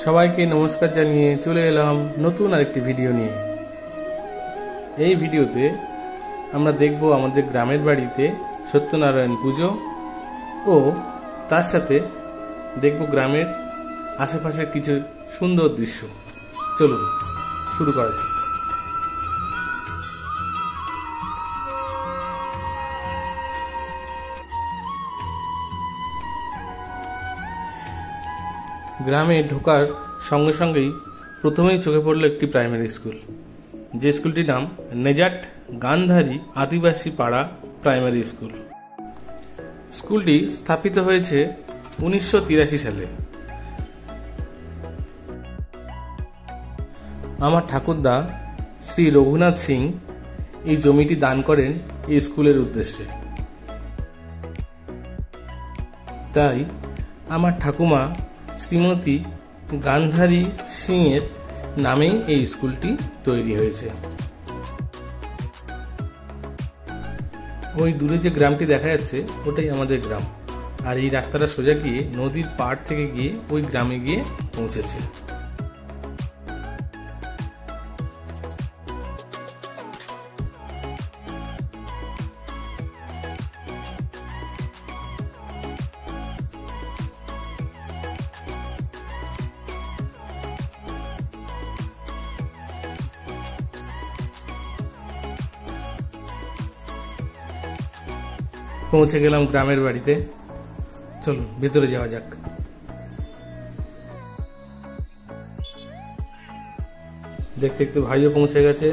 সবাইকে নমস্কার জানিয়ে চলে এলাম নতুন আরেকটি ভিডিও নিয়ে। এই ভিডিওতে আমরা দেখব আমাদের গ্রামের বাড়িতে সত্যনারায়ণ পুজো ও তার সাথে দেখব গ্রামের আশেপাশের কিছু সুন্দর দৃশ্য। চলুন শুরু করা যাক। গ্রামে ঢোকার সঙ্গে সঙ্গেই প্রথমেই চোখে পড়ল একটি প্রাইমারি স্কুল, যে স্কুলটির নাম নেজাট গান্ধারী আদিবাসী পাড়া প্রাইমারি স্কুল। স্কুলটি স্থাপিত হয়েছে 1983 সালে। আমার ঠাকুরদা শ্রী রঘুনাথ সিং এই জমিটি দান করেন এই স্কুলের উদ্দেশ্যে। তাই আমার ঠাকুমা শ্রীমতী গান্ধারী সিংয়ের নামেই এই স্কুলটি তৈরি হয়েছে। ওই দূরে যে গ্রামটি দেখা যাচ্ছে ওটাই আমাদের গ্রাম, আর এই রাস্তাটা সোজা গিয়ে নদীর পাড় থেকে গিয়ে ওই গ্রামে গিয়ে পৌঁছেছে। পৌঁছে গেলাম গ্রামের বাড়িতে। চলুন ভেতরে যাওয়া যাক। দেখতে দেখতে ভাইও পৌঁছে গেছে।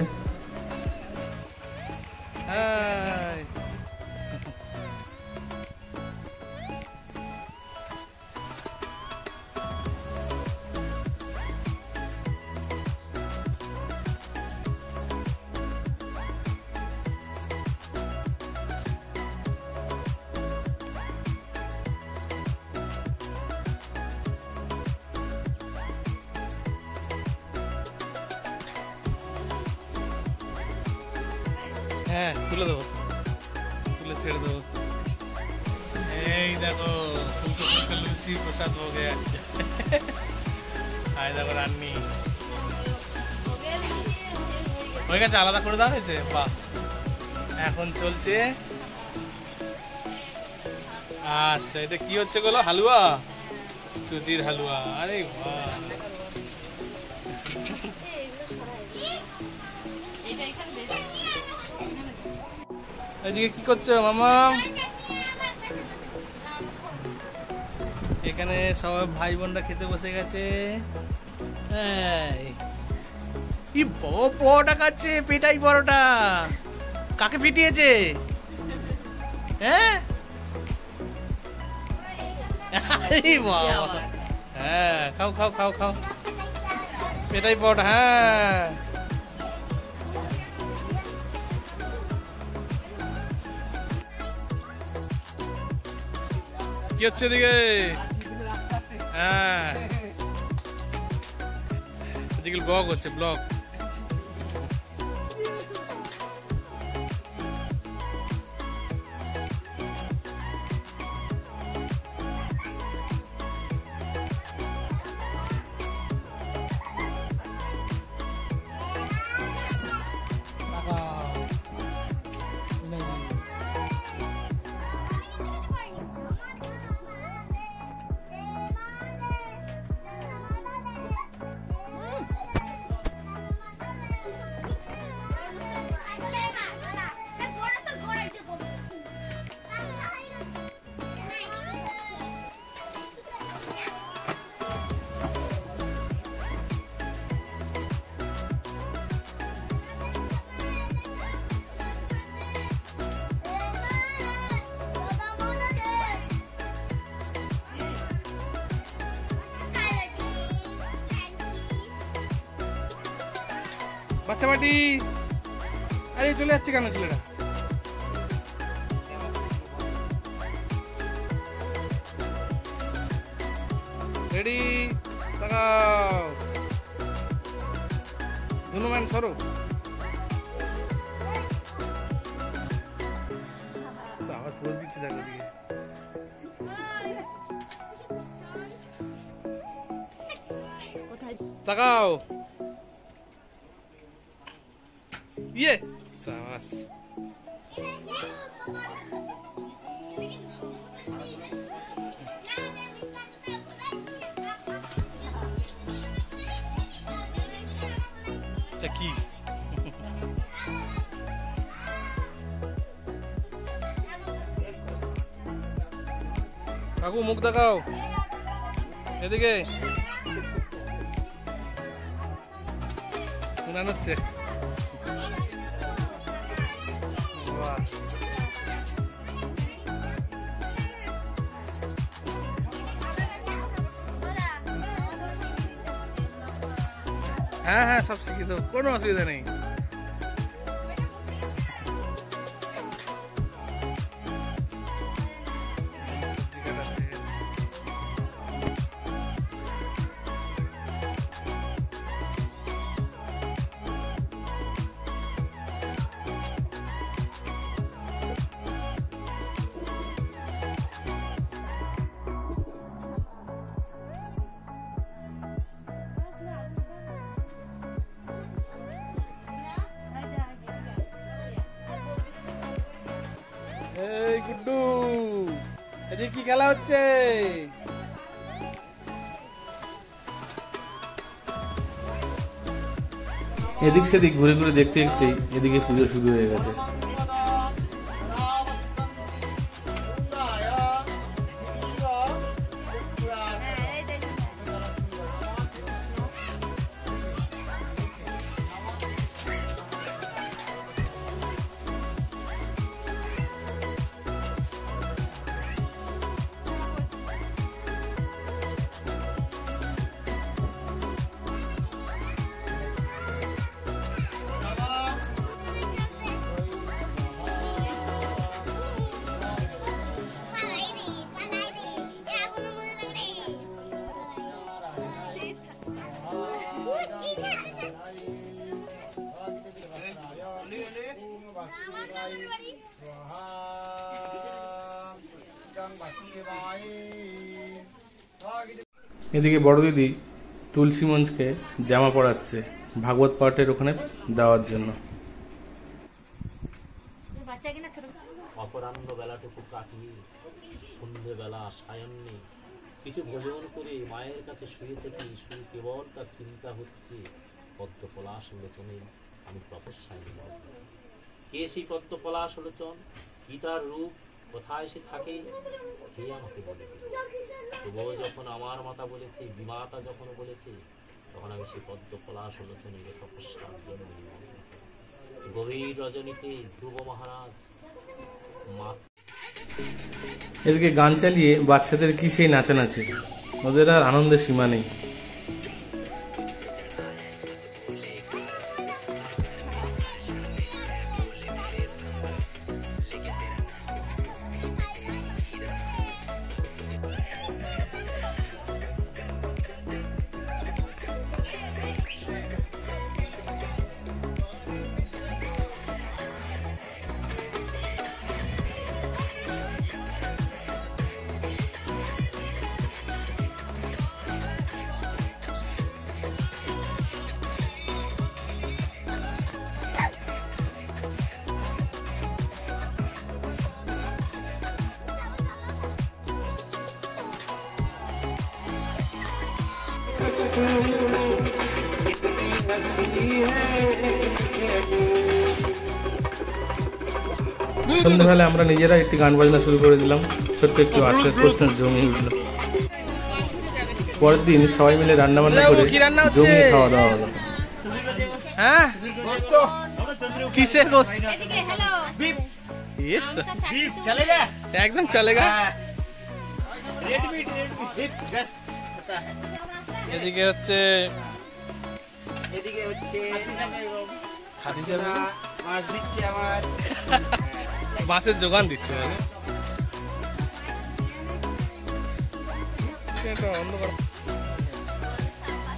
হ্যাঁ, তুলে দেবো, তুলে ছেড়ে দেবো। এই দেখো ফুলকো ফুলকো লুচি প্রসাদ ভোগ হয়ে যাচ্ছে। দেখো রান্নি হয়ে গেছে, আলাদা করে দেওয়া হয়েছে। বাহ, এখন চলছে। আচ্ছা, এটা কি হচ্ছে বলো? হালুয়া, সুজির হালুয়া। আরে বাহ, এদিকে কি করছো মামা? এখানে সবাই ভাই বোনরা খেতে বসে গেছে। কি বড় পরোটা খাচ্ছে, পেটাই পরোটা। কাকে পিটিয়েছে? হ্যাঁ, হ্যাঁ, খাও খাও খাও খাও, পেটাই পরোটা। হ্যাঁ, কি হচ্ছে এদিকে? হ্যাঁ, এদিকে ব্লগ হচ্ছে, ব্লগ। বাচ্চা বাটি, আরে চলে যাচ্ছে কেন ছেলেরা? রেডি, তাকাও। হনুমান সরো। আবার পোজ দিচ্ছে, দেখো দিকে। তাকাও। ইয়ে সাবাস। কি কাকু মুখ দেখাও এদিকে। উনান হচ্ছে হ্যাঁ হ্যাঁ সব শিখিত, কোনো অসুবিধা নেই। এই গুড্ডু, এদিকে কি খেলা হচ্ছে? এদিক সেদিক ঘুরে ঘুরে দেখতে দেখতে এদিকে পুজো শুরু হয়ে গেছে। এদিকে বড় দিদি তুলসী মঞ্চকে জামা পরাচ্ছে ভাগবত পাঠের ওখানে দেওয়ার জন্য। অপরাহ্ন বেলাটুকু কাটিয়ে সন্ধ্যেবেলা সায়ান্নে কিছু ভোজন করে মায়ের কাছে শুয়ে থেকে শুয়ে কেবল তার চিন্তা হচ্ছে পদ্ম পলাশ লোচনে আমি তপস্যায় নিমগ্ন। কে সেই পদ্ম পলাশ লোচন, কি তার রূপ, কোথায় সে থাকে, কে আমাকে বলে দিল? তবুও যখন আমার মাতা বলেছে, বিমাতা যখন বলেছে, তখন আমি সেই পদ্ম পলাশ লোচনে তপস্যার জন্য নিমগ্ন। গভীর রজনীতে ধ্রুব মহারাজ এদিকে গান চালিয়ে বাচ্চাদের কি সেই নাচানাচি, ওদের আর আনন্দের সীমা নেই। সন্ধ্যাবেলা আমরা নিজেরা একটি গান বাজনা শুরু করে দিলাম, ছোট্ট একটু আশ্রয় প্রশ্ন জমিয়ে উঠল। পরের দিন সবাই মিলে রান্না বান্না করে জমিয়ে খাওয়া দাওয়া হলো। হ্যাঁ কিসের গোস্ত? একদম চলেগা। এদিকে হচ্ছে মাছ দিচ্ছে, আমার মাছের যোগান দিচ্ছে।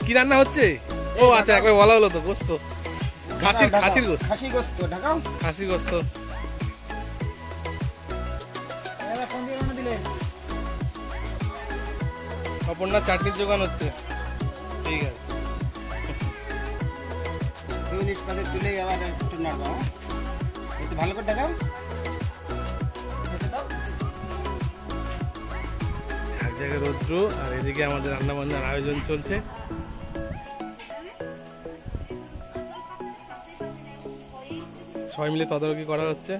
কি রান্না হচ্ছে? ও আচ্ছা, একবার বলা হলো তো, গোস্ত, খাসির গোস্ত, খাসি গোস্ত ঢাকাও, খাসি গোস্ত। অপর্ণা চাটনির যোগান হচ্ছে। ঠিক আছে। মিনিট পরে তুলে আবার একটু নাড়বো। একটু ভালো করে ঢাকাও। এক জায়গায় রৌদ্র আর এদিকে আমাদের রান্না বান্নার আয়োজন চলছে। সবাই মিলে তদারকি করা হচ্ছে।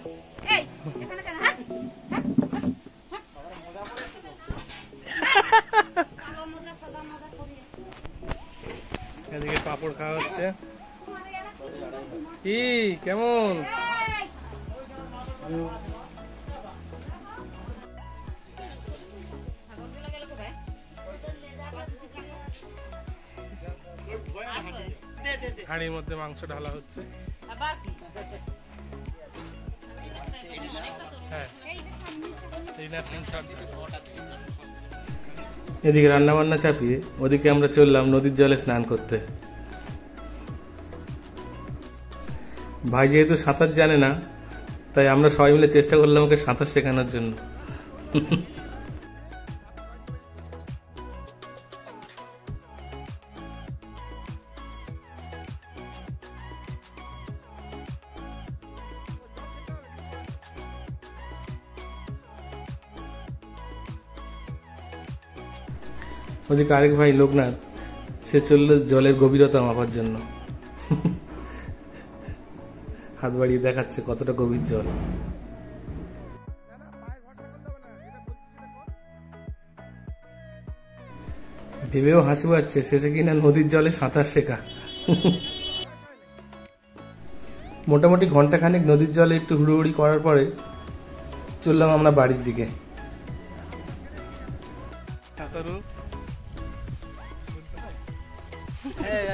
এদিকে পাপড় খাওয়া হচ্ছে। কি কেমন? হাঁড়ির মধ্যে মাংস ঢালা হচ্ছে। এদিকে রান্না বান্না চাপিয়ে ওদিকে আমরা চললাম নদীর জলে স্নান করতে। ভাই যেহেতু সাঁতার জানে না, তাই আমরা সবাই মিলে চেষ্টা করলাম ওকে সাঁতার শেখানোর জন্য। ওদিকে আরেক ভাই লোকনাথ, সে চলল জলের গভীরতা মাপার জন্য। হাত বাড়িয়ে দেখাচ্ছে কতটা গভীর জল। ভেবেও হাসি পাচ্ছে শেষে কিনা নদীর জলে সাঁতার শেখা। মোটামুটি ঘন্টাখানেক নদীর জলে একটু হুড়োহুড়ি করার পরে চললাম আমরা বাড়ির দিকে।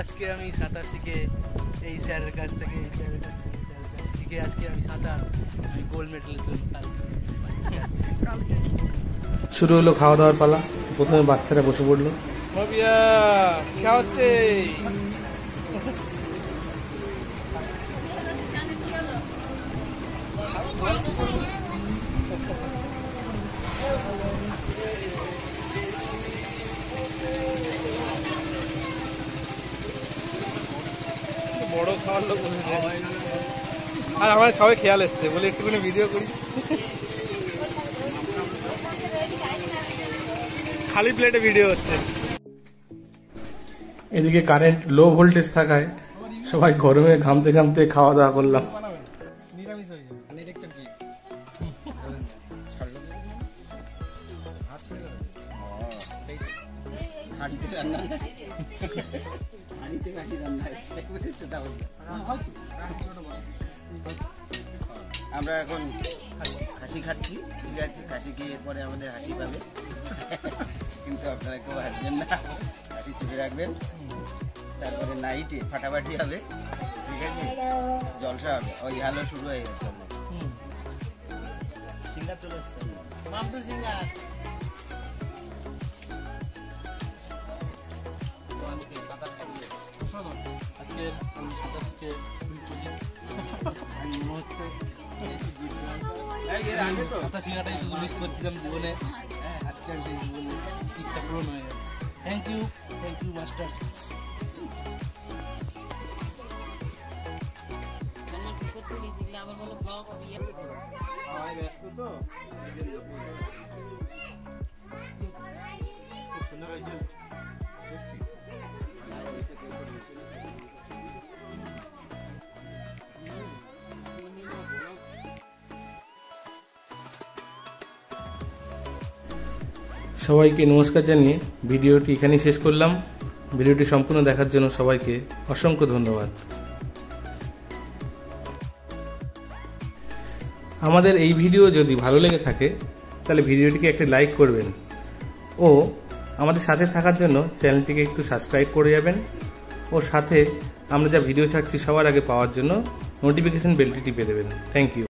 আজকে আমি সাঁতার শিখে এই স্যারের কাছ থেকে শিখে আজকে আমি সাঁতার গোল্ড মেডেলের জন্য শুরু হলো খাওয়া দাওয়ার পালা। প্রথমে বাচ্চারা বসে পড়লো। क्या হচ্ছে? বড় খাওয়ার লোক আর আমার সবাই খেয়াল এসছে বলে একটুখানি ভিডিও করি। খালি প্লেটে ভিডিও হচ্ছে। এদিকে কারেন্ট লো ভোল্টেজ থাকায় সবাই গরমে ঘামতে ঘামতে খাওয়া দাওয়া করলাম। আমরা এখন খাসি খাচ্ছি, ঠিক আছে? খাসি খেয়ে পরে আমাদের হাসি পাবে, কিন্তু আপনারা কেউ হাসবেন না, হাসি চুপে রাখবেন। তারপরে নাইটে ফাটাফাটি হবে, ঠিক আছে? জলসা হবে। ওই হ্যালো শুরু হয়ে গেছে। সিঙ্গার চলে এসছে, মামদু সিঙ্গার। ইচ্ছা পূরণ হয়ে যাবে। Thank you master. সবাইকে নমস্কার জানিয়ে ভিডিওটি এখানেই শেষ করলাম। ভিডিওটি সম্পূর্ণ দেখার জন্য সবাইকে অসংখ্য ধন্যবাদ। আমাদের এই ভিডিও যদি ভালো লেগে থাকে তাহলে ভিডিওটিকে একটি লাইক করবেন ও আমাদের সাথে থাকার জন্য চ্যানেলটিকে একটু সাবস্ক্রাইব করে যাবেন ও সাথে আমরা যা ভিডিও ছাড়ছি সবার আগে পাওয়ার জন্য নোটিফিকেশন বেলটি টিপে দেবেন। Thank you.